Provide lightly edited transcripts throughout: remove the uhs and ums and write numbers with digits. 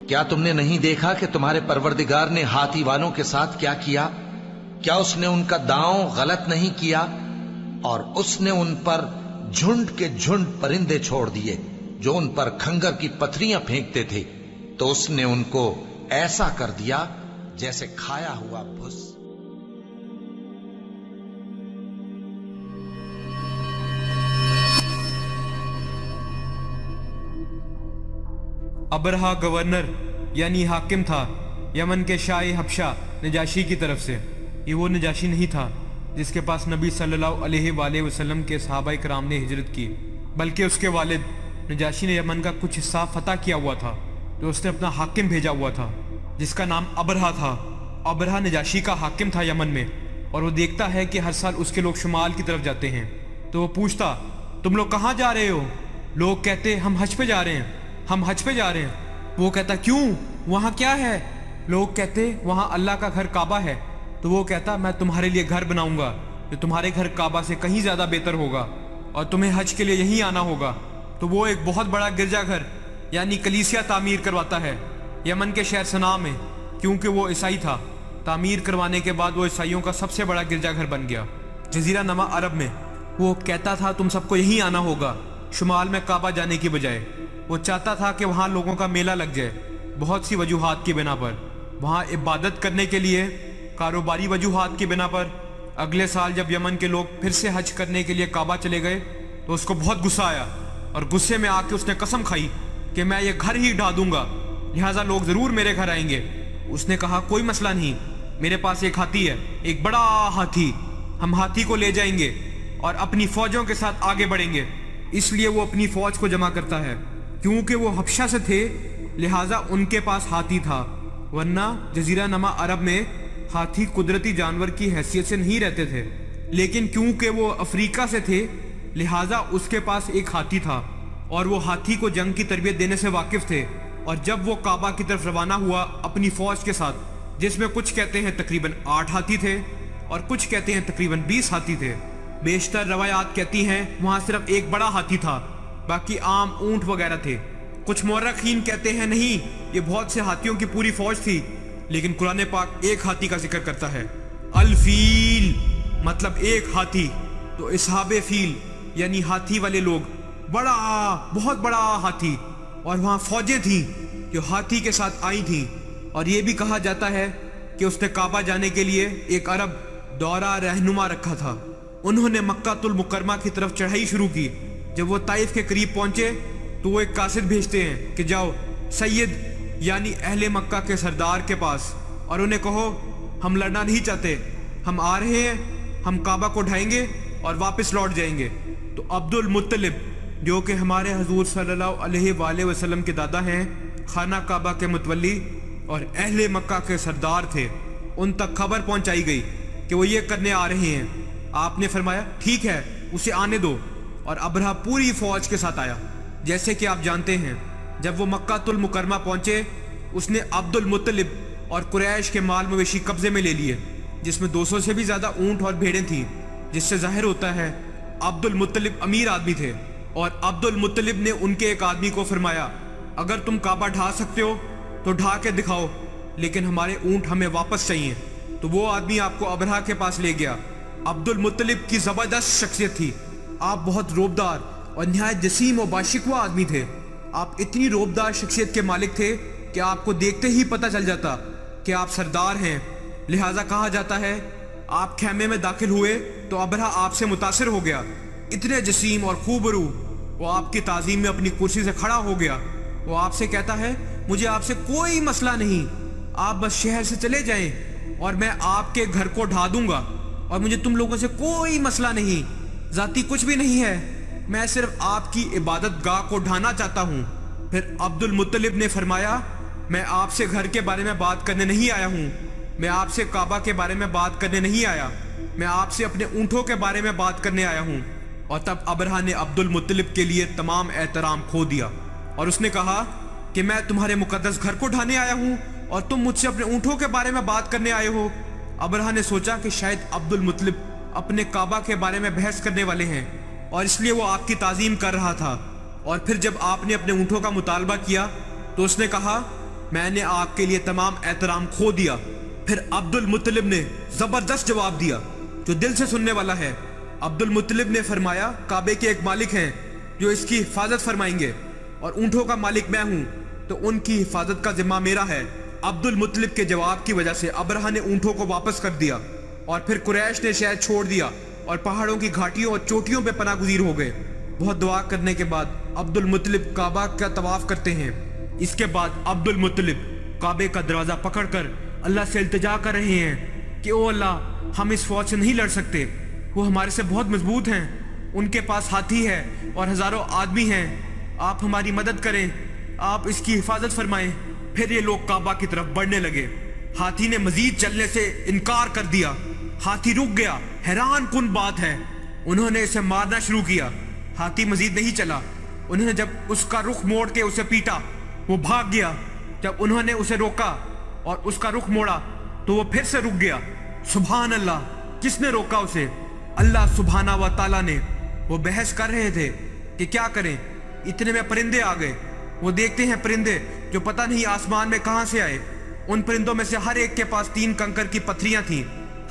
کیا تم نے نہیں دیکھا کہ تمہارے پروردگار نے ہاتھی والوں کے ساتھ کیا کیا؟ کیا اس نے ان کا داؤں غلط نہیں کیا؟ اور اس نے ان پر جھنڈ کے جھنڈ پرندے چھوڑ دیے جو ان پر کھنگر کی پتھریاں پھینکتے تھے، تو اس نے ان کو ایسا کر دیا جیسے کھایا ہوا بھس۔ ابرہا گورنر یعنی حاکم تھا یمن کے شاہ حبشہ نجاشی کی طرف سے۔ یہ وہ نجاشی نہیں تھا جس کے پاس نبی صلی اللہ علیہ وآلہ وسلم کے صحابہ کرام نے ہجرت کی، بلکہ اس کے والد نجاشی نے یمن کا کچھ حصہ فتح کیا ہوا تھا، جو اس نے اپنا حاکم بھیجا ہوا تھا جس کا نام ابرہا تھا۔ ابرہا نجاشی کا حاکم تھا یمن میں، اور وہ دیکھتا ہے کہ ہر سال اس کے لوگ شمال کی طرف جاتے ہیں، تو وہ پوچھتا تم لوگ کہاں جا رہے ہو؟ لوگ کہتے ہم حج پہ جا رہے ہیں، ہم حج پہ جا رہے ہیں۔ وہ کہتا کیوں، وہاں کیا ہے؟ لوگ کہتے وہاں اللہ کا گھر کعبہ ہے۔ تو وہ کہتا میں تمہارے لیے گھر بناؤں گا جو تمہارے گھر کعبہ سے کہیں زیادہ بہتر ہوگا، اور تمہیں حج کے لیے یہیں آنا ہوگا۔ تو وہ ایک بہت بڑا گرجا گھر یعنی کلیسیا تعمیر کرواتا ہے یمن کے شہر صنعاء میں، کیونکہ وہ عیسائی تھا۔ تعمیر کروانے کے بعد وہ عیسائیوں کا سب سے بڑا گرجا گھر بن گیا جزیرہ نما عرب میں۔ وہ کہتا تھا تم سب کو یہیں آنا ہوگا، شمال میں کعبہ جانے کی بجائے۔ وہ چاہتا تھا کہ وہاں لوگوں کا میلہ لگ جائے بہت سی وجوہات کی بنا پر، وہاں عبادت کرنے کے لیے، کاروباری وجوہات کی بنا پر۔ اگلے سال جب یمن کے لوگ پھر سے حج کرنے کے لیے کعبہ چلے گئے تو اس کو بہت غصہ آیا، اور غصے میں آ کے اس نے قسم کھائی کہ میں یہ گھر ہی ڈھا دوں گا، لہٰذا لوگ ضرور میرے گھر آئیں گے۔ اس نے کہا کوئی مسئلہ نہیں، میرے پاس ایک ہاتھی ہے، ایک بڑا ہاتھی، ہم ہاتھی کو لے جائیں گے اور اپنی فوجوں کے ساتھ آگے بڑھیں گے۔ اس لیے وہ اپنی فوج کو جمع کرتا ہے، کیونکہ وہ حبشہ سے تھے لہٰذا ان کے پاس ہاتھی تھا، ورنہ جزیرہ نما عرب میں ہاتھی قدرتی جانور کی حیثیت سے نہیں رہتے تھے، لیکن کیونکہ وہ افریقہ سے تھے لہٰذا اس کے پاس ایک ہاتھی تھا، اور وہ ہاتھی کو جنگ کی تربیت دینے سے واقف تھے۔ اور جب وہ کعبہ کی طرف روانہ ہوا اپنی فوج کے ساتھ، جس میں کچھ کہتے ہیں تقریباً 8 ہاتھی تھے اور کچھ کہتے ہیں تقریباً 20 ہاتھی تھے، بیشتر روایات کہتی ہیں وہاں صرف ایک بڑا ہاتھی تھا، باقی عام اونٹ وغیرہ تھے۔ کچھ مورخین کہتے ہیں نہیں، یہ بہت سے ہاتھیوں کی پوری فوج تھی، لیکن قرآن پاک ایک ہاتھی کا ذکر کرتا ہے، الفیل، مطلب ایک ہاتھی۔ تو اصحاب فیل یعنی ہاتھی والے لوگ، بڑا بہت بڑا ہاتھی، اور وہاں فوجیں تھیں جو ہاتھی کے ساتھ آئی تھیں۔ اور یہ بھی کہا جاتا ہے کہ اس نے کعبہ جانے کے لیے ایک عرب دورہ رہنما رکھا تھا۔ انہوں نے مکہ المکرمہ کی طرف چڑھائی شروع کی۔ جب وہ طائف کے قریب پہنچے تو وہ ایک قاصد بھیجتے ہیں کہ جاؤ سید یعنی اہل مکہ کے سردار کے پاس اور انہیں کہو ہم لڑنا نہیں چاہتے، ہم آ رہے ہیں، ہم کعبہ کو ڈھائیں گے اور واپس لوٹ جائیں گے۔ تو عبد المطلب جو کہ ہمارے حضور صلی اللہ علیہ وآلہ وسلم کے دادا ہیں، خانہ کعبہ کے متولی اور اہل مکہ کے سردار تھے، ان تک خبر پہنچائی گئی کہ وہ یہ کرنے آ رہے ہیں۔ آپ نے فرمایا ٹھیک ہے اسے آنے دو، اور ابرہا پوری فوج کے ساتھ آیا۔ جیسے کہ آپ جانتے ہیں جب وہ مکہ المکرمہ پہنچے اس نے عبد المطلب اور قریش کے مال مویشی قبضے میں لے لیے، جس میں 200 سے بھی زیادہ اونٹ اور بھیڑیں تھیں، جس سے ظاہر ہوتا ہے عبد المطلب امیر آدمی تھے۔ اور عبد المطلب نے ان کے ایک آدمی کو فرمایا اگر تم کعبہ ڈھا سکتے ہو تو ڈھا کے دکھاؤ، لیکن ہمارے اونٹ ہمیں واپس چاہیے۔ تو وہ آدمی آپ کو ابرہا کے پاس لے گیا۔ عبد المطلب کی زبردست شخصیت تھی، آپ بہت روبدار اور نہایت جسیم و باشکوہ آدمی تھے۔ آپ اتنی روبدار شخصیت کے مالک تھے کہ آپ کو دیکھتے ہی پتہ چل جاتا کہ آپ سردار ہیں، لہٰذا کہا جاتا ہے آپ خیمے میں داخل ہوئے تو ابرہا آپ سے متاثر ہو گیا، اتنے جسیم اور خوبرو۔ وہ آپ کی تعظیم میں اپنی کرسی سے کھڑا ہو گیا۔ وہ آپ سے کہتا ہے مجھے آپ سے کوئی مسئلہ نہیں، آپ بس شہر سے چلے جائیں اور میں آپ کے گھر کو ڈھا دوں گا، اور مجھے تم لوگوں سے کوئی مسئلہ نہیں، ذاتی کچھ بھی نہیں ہے، میں صرف آپ کی عبادت گاہ کو ڈھانا چاہتا ہوں۔ پھر عبد المطلب نے فرمایا میں آپ سے گھر کے بارے میں بات کرنے نہیں آیا ہوں، میں آپ سے کعبہ کے بارے میں بات کرنے نہیں آیا، میں آپ سے اپنے اونٹوں کے بارے میں بات کرنے آیا ہوں۔ اور تب ابرہا نے عبد المطلب کے لیے تمام احترام کھو دیا، اور اس نے کہا کہ میں تمہارے مقدس گھر کو ڈھانے آیا ہوں اور تم مجھ سے اپنے اونٹوں کے بارے میں بات کرنے آئے ہو۔ ابرہا نے سوچا کہ شاید عبد المطلب اپنے کعبہ کے بارے میں بحث کرنے والے ہیں، اور اس لیے وہ آپ کی تعظیم کر رہا تھا۔ اور پھر جب آپ نے اپنے اونٹوں کا مطالبہ کیا تو اس نے کہا میں نے آپ کے لیے تمام احترام کھو دیا۔ پھر عبد المطلب نے زبردست جواب دیا جو دل سے سننے والا ہے۔ عبد المطلب نے فرمایا کعبے کے ایک مالک ہیں جو اس کی حفاظت فرمائیں گے، اور اونٹوں کا مالک میں ہوں تو ان کی حفاظت کا ذمہ میرا ہے۔ عبد المطلب کے جواب کی وجہ سے ابرہہ نے اونٹوں کو واپس کر دیا، اور پھر قریش نے شہر چھوڑ دیا اور پہاڑوں کی گھاٹیوں اور چوٹیوں پہ پناہ گزیر ہو گئے۔ بہت دعا کرنے کے بعد عبد المطلب کعبہ کا طواف کرتے ہیں۔ اس کے بعد عبد المطلب کعبے کا دروازہ پکڑ کر اللہ سے التجا کر رہے ہیں کہ او اللہ، ہم اس فوج سے نہیں لڑ سکتے، وہ ہمارے سے بہت مضبوط ہیں، ان کے پاس ہاتھی ہے اور ہزاروں آدمی ہیں، آپ ہماری مدد کریں، آپ اس کی حفاظت فرمائیں۔ پھر یہ لوگ کعبہ کی طرف بڑھنے لگے۔ ہاتھی نے مزید چلنے سے انکار کر دیا۔ ہاتھی رک گیا۔ حیران کن بات ہے، انہوں نے اسے مارنا شروع کیا۔ ہاتھی مزید نہیں چلا۔ انہوں نے جب اس کا رخ موڑ کے اسے پیٹا، وہ بھاگ گیا۔ جب انہوں نے اسے روکا اور اس کا رخ موڑا تو وہ پھر سے رک گیا۔ سبحان اللہ، کس نے روکا اسے؟ اللہ سبحانہ و تعالیٰ نے۔ وہ بحث کر رہے تھے کہ کیا کریں، اتنے میں پرندے آ گئے۔ وہ دیکھتے ہیں پرندے جو پتہ نہیں آسمان میں کہاں سے آئے۔ ان پرندوں میں سے ہر ایک کے پاس 3 کنکر کی پتھریاں تھیں۔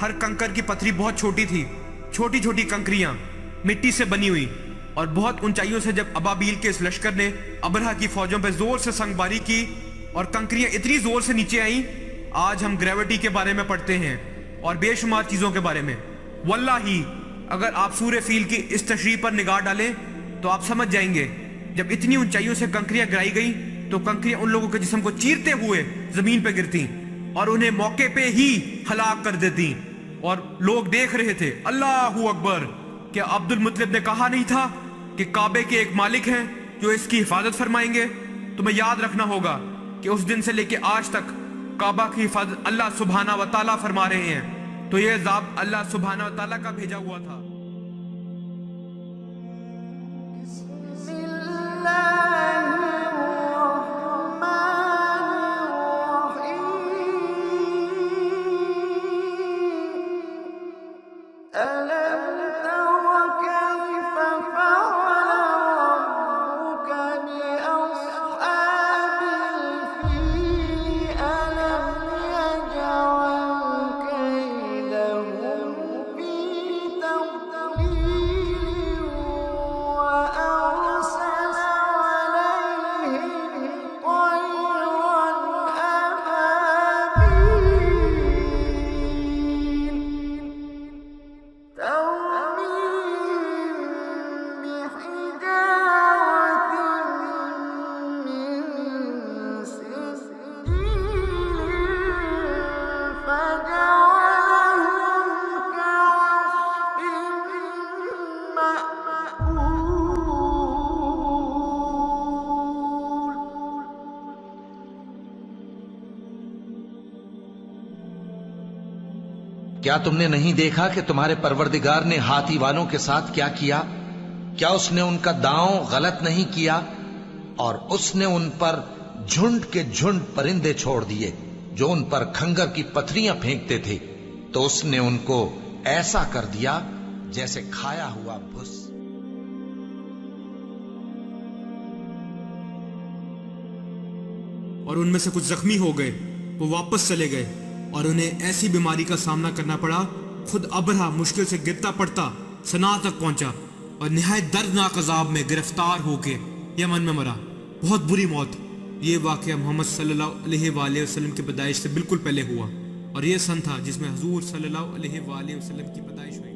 ہر کنکر کی پتھری بہت چھوٹی تھی، چھوٹی چھوٹی کنکریاں مٹی سے بنی ہوئی، اور بہت اونچائیوں سے جب ابابیل کے اس لشکر نے ابرہہ کی فوجوں پہ زور سے سنگ باری کی اور کنکریاں اتنی زور سے نیچے آئیں، آج ہم گریوٹی کے بارے میں پڑھتے ہیں اور بے شمار چیزوں کے بارے میں۔ واللہ اگر آپ سورہ فیل کی اس تشریح پر نگاہ ڈالیں تو آپ سمجھ جائیں گے، جب اتنی اونچائیوں سے کنکریاں گرائی گئیں تو کنکریاں ان لوگوں کے جسم کو چیرتے ہوئے زمین پہ گرتی اور انہیں موقع پہ ہی ہلاک کر دیتی، اور لوگ دیکھ رہے تھے۔ اللہ اکبر! کیا عبد المطلب نے کہا نہیں تھا کہ کعبے کے ایک مالک ہیں جو اس کی حفاظت فرمائیں گے؟ تمہیں یاد رکھنا ہوگا کہ اس دن سے لے کے آج تک کعبہ کی حفاظت اللہ سبحانہ و تعالیٰ فرما رہے ہیں، تو یہ عذاب اللہ سبحانہ و تعالیٰ کا بھیجا ہوا تھا۔ کیا تم نے نہیں دیکھا کہ تمہارے پروردگار نے ہاتھی والوں کے ساتھ کیا کیا؟ کیا اس نے ان کا داؤں غلط نہیں کیا؟ اور اس نے ان پر جھنڈ کے جھنڈ پرندے چھوڑ دیے جو ان پر کھنگر کی پتھریاں پھینکتے تھے، تو اس نے ان کو ایسا کر دیا جیسے کھایا ہوا بھس۔ اور ان میں سے کچھ زخمی ہو گئے، وہ واپس چلے گئے اور انہیں ایسی بیماری کا سامنا کرنا پڑا، خود ابرہہ مشکل سے گرتا پڑتا صنعاء تک پہنچا اور نہایت دردناک عذاب میں گرفتار ہو کے یمن میں مرا، بہت بری موت۔ یہ واقعہ محمد صلی اللہ علیہ وآلہ وسلم کی پیدائش سے بالکل پہلے ہوا، اور یہ سن تھا جس میں حضور صلی اللہ علیہ وآلہ وسلم کی پیدائش ہوئی۔